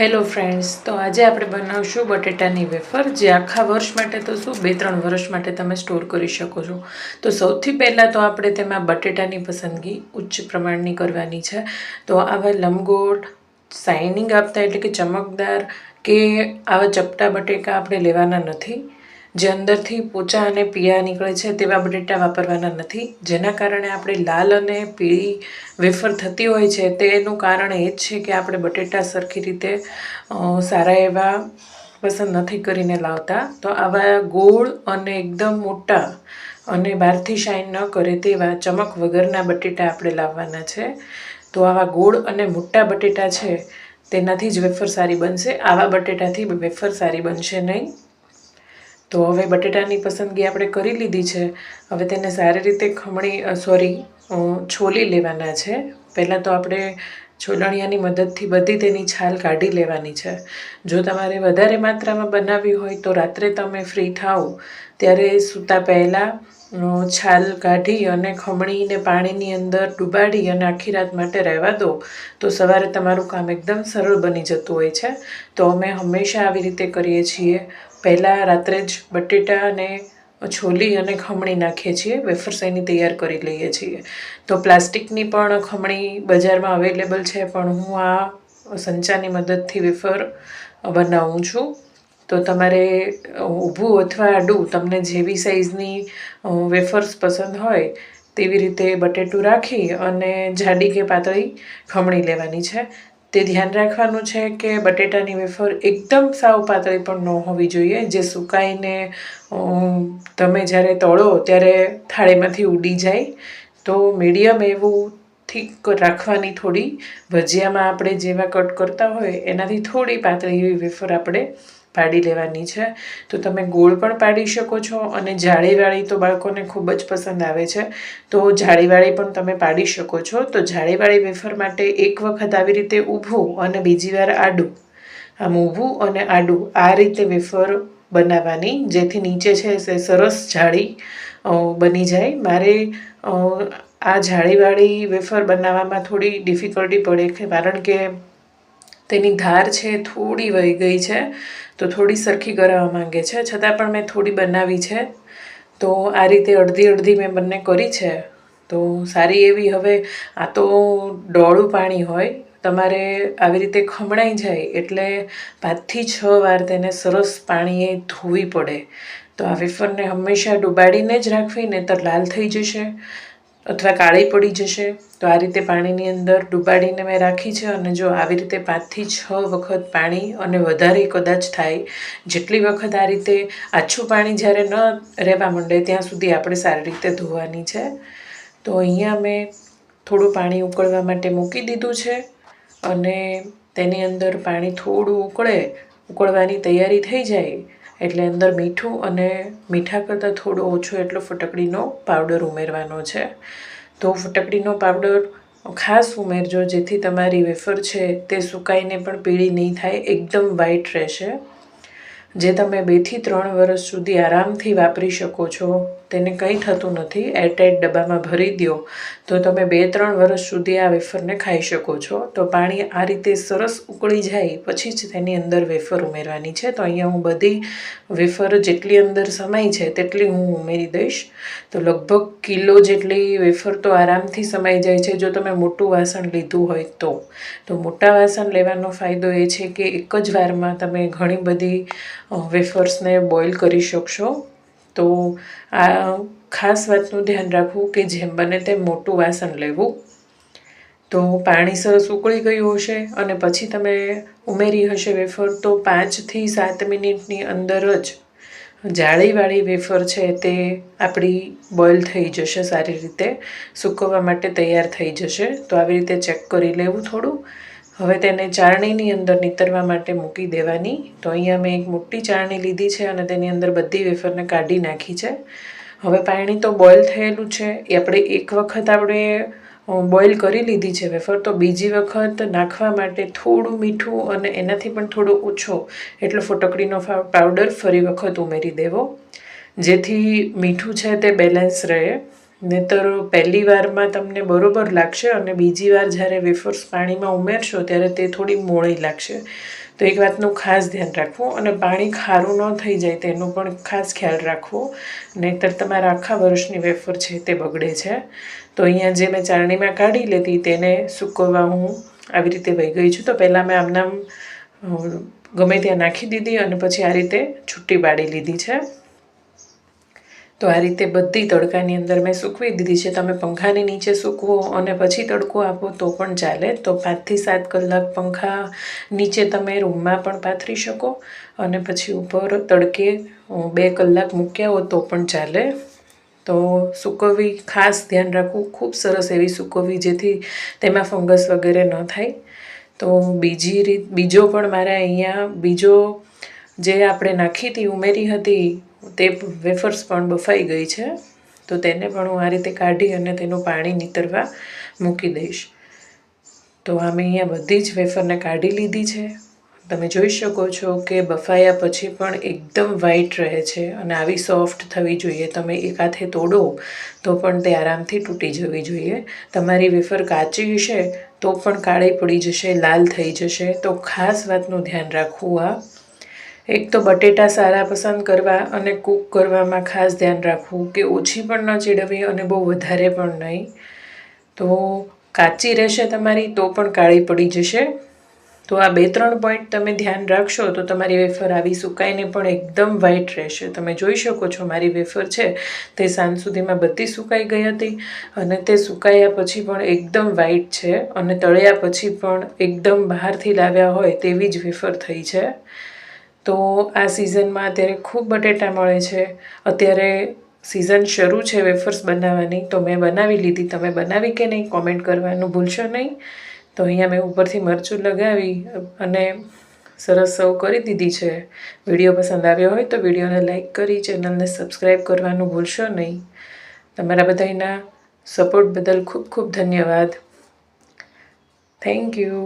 Hello friends, તો આજે આપણે બનાવશું બટેટાની વેફર, જે આખા વર્ષ માટે તો શું 2-3 વર્ષ માટે તમે સ્ટોર કરી શકો છો. તો સૌથી પહેલાં તો આપણે તેમાં બટેટાની પસંદગી ઉચ્ચ પ્રમાણની કરવાની છે. તો આવા લંબગોળ શાઇનિંગ આપતા એટલે કે ચમકદાર કે આવા ચપટા બટેકા આપણે લેવાના નથી. જે અંદરથી પોચા અને પીળા નીકળે છે તેવા બટેટા વાપરવાના નથી, જેના કારણે આપણે લાલ અને પીળી વેફર થતી હોય છે. તેનું કારણ એ જ છે કે આપણે બટેટા સરખી રીતે સારા એવા પસંદ નથી કરીને લાવતા. તો આવા ગોળ અને એકદમ મોટા અને બહારથી શાઇન ન કરે તેવા ચમક વગરના બટેટા આપણે લાવવાના છે. તો આવા ગોળ અને મોટા બટેટા છે તેનાથી જ વેફર સારી બનશે. આવા બટેટાથી વેફર સારી બનશે નહીં. તો હવે બટેટાની પસંદગી આપણે કરી લીધી છે. હવે તેને સારી રીતે છોલી લેવાના છે. પહેલાં તો આપણે છોલણિયાની મદદથી બધી તેની છાલ કાઢી લેવાની છે. જો તમારે વધારે માત્રામાં બનાવવી હોય તો રાત્રે તમે ફ્રી થાઓ ત્યારે સૂતા પહેલાં છાલ કાઢી અને ખમણીને પાણીની અંદર ડુબાડી અને આખી રાત માટે રહેવા દો, તો સવારે તમારું કામ એકદમ સરળ બની જતું હોય છે. તો અમે હંમેશા આવી રીતે કરીએ છીએ. પહેલાં રાત્રે જ બટેટાને છોલી અને ખમણી નાખીએ છીએ, વેફર્સ એની તૈયાર કરી લઈએ છીએ. તો પ્લાસ્ટિકની પણ ખમણી બજારમાં અવેલેબલ છે, પણ હું આ સંચાની મદદથી વેફર બનાવું છું. તો તમારે ઊભું અથવા આડું તમને જેવી સાઇઝની વેફર્સ પસંદ હોય તેવી રીતે બટેટું રાખી અને જાડી કે પાતળી ખમણી લેવાની છે. તે ધ્યાન રાખવાનું છે કે બટેટાની વેફર એકદમ સાવ પાતળી પણ ન હોવી જોઈએ, જે સુકાઈને તમે જ્યારે તળો ત્યારે થાળીમાંથી ઉડી જાય. તો મીડિયમ એવું થીક રાખવાની. થોડી ભજીયામાં આપણે જેવા કટ કરતા હોય એનાથી થોડી પાતળી એવી વેફર આપણે પાડી લેવાની છે. તો તમે ગોળ પણ પાડી શકો છો, અને જાળીવાળી તો બાળકોને ખૂબ જ પસંદ આવે છે, તો જાળીવાળી પણ તમે પાડી શકો છો. તો જાળીવાળી વેફર માટે એક વખત આવી રીતે ઊભું અને બીજી વાર આડું, આમ ઊભું અને આડું આ રીતે વેફર બનાવવાની, જેથી નીચે છે એ સરસ જાળી બની જાય. મારે આ જાળીવાળી વેફર બનાવવામાં થોડી ડિફિકલ્ટી પડે, કારણ કે તેની ધાર છે થોડી વહી ગઈ છે, તો થોડી સરખી કરાવવા માંગે છે. છતાં પણ મેં થોડી બનાવી છે. તો આ રીતે અડધી અડધી મેં બંને કરી છે. તો સારી એવી, હવે આ તો ડોળું પાણી હોય, તમારે આવી રીતે ખમણાઈ જાય એટલે 5 થી 6 વાર તેને સરસ પાણીએ ધોવી પડે. તો આ વેફરને હંમેશા ડુબાડીને જ રાખવી, નહીંતર લાલ થઈ જશે અથવા કાળી પડી જશે. તો આ રીતે પાણીની અંદર ડુબાડીને મેં રાખી છે. અને જો આવી રીતે 5 થી 6 વખત પાણી, અને વધારે કદાચ થાય, જેટલી વખત આ રીતે આછું પાણી જ્યારે ન રહેવા માંડે ત્યાં સુધી આપણે સારી રીતે ધોવાની છે. તો અહીંયા મેં થોડું પાણી ઉકળવા માટે મૂકી દીધું છે, અને તેની અંદર પાણી થોડું ઉકળવાની તૈયારી થઈ જાય એટલે અંદર મીઠું, અને મીઠા કરતાં થોડો ઓછો એટલો ફટકડીનો પાવડર ઉમેરવાનો છે. તો ફટકડીનો પાવડર ખાસ ઉમેરજો, જેથી તમારી વેફર છે તે સુકાઈને પણ પીળી નહીં થાય, એકદમ વ્હાઈટ રહેશે, જે તમે 2 થી 3 વર્ષ સુધી આરામથી વાપરી શકો છો. તેને કંઈ થતું નથી. એરટાઇટ ડબ્બામાં ભરી દો તો તમે 2-3 વર્ષ સુધી આ વેફરને ખાઈ શકો છો. તો પાણી આ રીતે સરસ ઉકળી જાય પછી જ તેની અંદર વેફર ઉમેરવાની છે. તો અહીંયા હું બધી વેફર જેટલી અંદર સમાઈ છે તેટલી હું ઉમેરી દઈશ. તો લગભગ કિલો જેટલી વેફર તો આરામથી સમાઈ જાય છે, જો તમે મોટું વાસણ લીધું હોય તો. મોટા વાસણ લેવાનો ફાયદો એ છે કે એક જ વારમાં તમે ઘણી બધી વેફર્સને બોઇલ કરી શકશો. તો આ ખાસ વાતનું ધ્યાન રાખવું કે જેમ બને તેમ મોટું વાસણ લેવું. તો પાણી સરસ ઉકળી ગયું હશે અને પછી તમે ઉમેરી હશે વેફર, તો 5 થી 7 મિનિટની અંદર જ જાળીવાળી વેફર છે તે આપણી બોઇલ થઈ જશે, સારી રીતે સૂકવવા માટે તૈયાર થઈ જશે. તો આવી રીતે ચેક કરી લેવું થોડું. હવે તેને ચાળણીની અંદર નીતરવા માટે મૂકી દેવાની. તો અહીંયા મેં એક મોટી ચાળણી લીધી છે અને તેની અંદર બધી વેફરને કાઢી નાખી છે. હવે પાણી તો બોઇલ થયેલું છે, એ એક વખત આપણે બોઇલ કરી લીધી છે વેફર, તો બીજી વખત નાખવા માટે થોડું મીઠું અને એનાથી પણ થોડો ઓછો એટલો ફટકડીનો પાવડર ફરી વખત ઉમેરી દેવો, જેથી મીઠું છે તે બેલેન્સ રહે. નહીંતર પહેલી વારમાં તમને બરોબર લાગશે અને બીજી વાર જ્યારે વેફર્સ પાણીમાં ઉમેરશો ત્યારે તે થોડી મોળી લાગશે. તો એક વાતનું ખાસ ધ્યાન રાખવું, અને પાણી ખારું ન થઈ જાય તેનો પણ ખાસ ખ્યાલ રાખવો, નહીંતર તમારા આખા વર્ષની વેફર છે તે બગડે છે. તો અહીંયા જે મેં ચાળણીમાં કાઢી લીધી તેને સૂકવવા હું આવી રીતે વહી ગઈ છું. તો પહેલાં મેં આમનામ ગમે ત્યાં નાખી દીધી અને પછી આ રીતે છૂટી પાડી લીધી છે. તો આ રીતે બધી તડકાની અંદર મેં સૂકવી દીધી છે. તમે પંખાની નીચે સૂકવો અને પછી તડકો આપો તો પણ ચાલે. તો 5 થી 7 કલાક પંખા નીચે તમે રૂમમાં પણ પાથરી શકો અને પછી ઉપર તડકે 2 કલાક મૂક્યા હો તો પણ ચાલે. તો સૂકવવી ખાસ ધ્યાન રાખવું, ખૂબ સરસ એવી સૂકવવી જેથી તેમાં ફંગસ વગેરે ન થાય. તો બીજો પણ મારા અહીંયા બીજો જે આપણે નાખી હતી ઉમેરી હતી તે વેફર્સ પણ બફાઈ ગઈ છે. તો તેને પણ હું આ રીતે કાઢી અને તેનું પાણી નીતરવા મૂકી દઈશ. તો અમે અહીંયા બધી જ વેફરને કાઢી લીધી છે. તમે જોઈ શકો છો કે બફાયા પછી પણ એકદમ વ્હાઈટ રહે છે અને આવી સોફ્ટ થવી જોઈએ. તમે એક હાથે તોડો તો પણ તે આરામથી તૂટી જવી જોઈએ. તમારી વેફર કાચી હશે તો પણ કાળી પડી જશે, લાલ થઈ જશે. તો ખાસ વાતનું ધ્યાન રાખવું. એક તો બટેટા સારા પસંદ કરવા અને કૂક કરવામાં ખાસ ધ્યાન રાખવું કે ઓછી પણ ન ચીડવી અને બહુ વધારે પણ નહીં. તો કાચી રહેશે તમારી તો પણ કાળી પડી જશે. તો આ 2-3 પોઈન્ટ તમે ધ્યાન રાખશો તો તમારી વેફર આવી સુકાઈને પણ એકદમ વ્હાઈટ રહેશે. તમે જોઈ શકો છો મારી વેફર છે તે સાંજ સુધીમાં બધી સુકાઈ ગઈ હતી અને તે સુકાયા પછી પણ એકદમ વ્હાઈટ છે અને તળ્યા પછી પણ એકદમ બહારથી લાવ્યા હોય તેવી જ વેફર થઈ છે. તો આ સિઝનમાં અત્યારે ખૂબ બટેટા મળે છે. અત્યારે સિઝન શરૂ છે વેફર્સ બનાવવાની, તો મેં બનાવી લીધી. તમે બનાવી કે નહીં કોમેન્ટ કરવાનું ભૂલશો નહીં. તો અહીંયા મેં ઉપરથી મરચું લગાવી અને સરસ સર્વ કરી દીધી છે. વિડીયો પસંદ આવ્યો હોય તો વિડીયોને લાઈક કરી ચેનલને સબસ્ક્રાઈબ કરવાનું ભૂલશો નહીં. તમારા બધાના સપોર્ટ બદલ ખૂબ ખૂબ ધન્યવાદ. Thank you.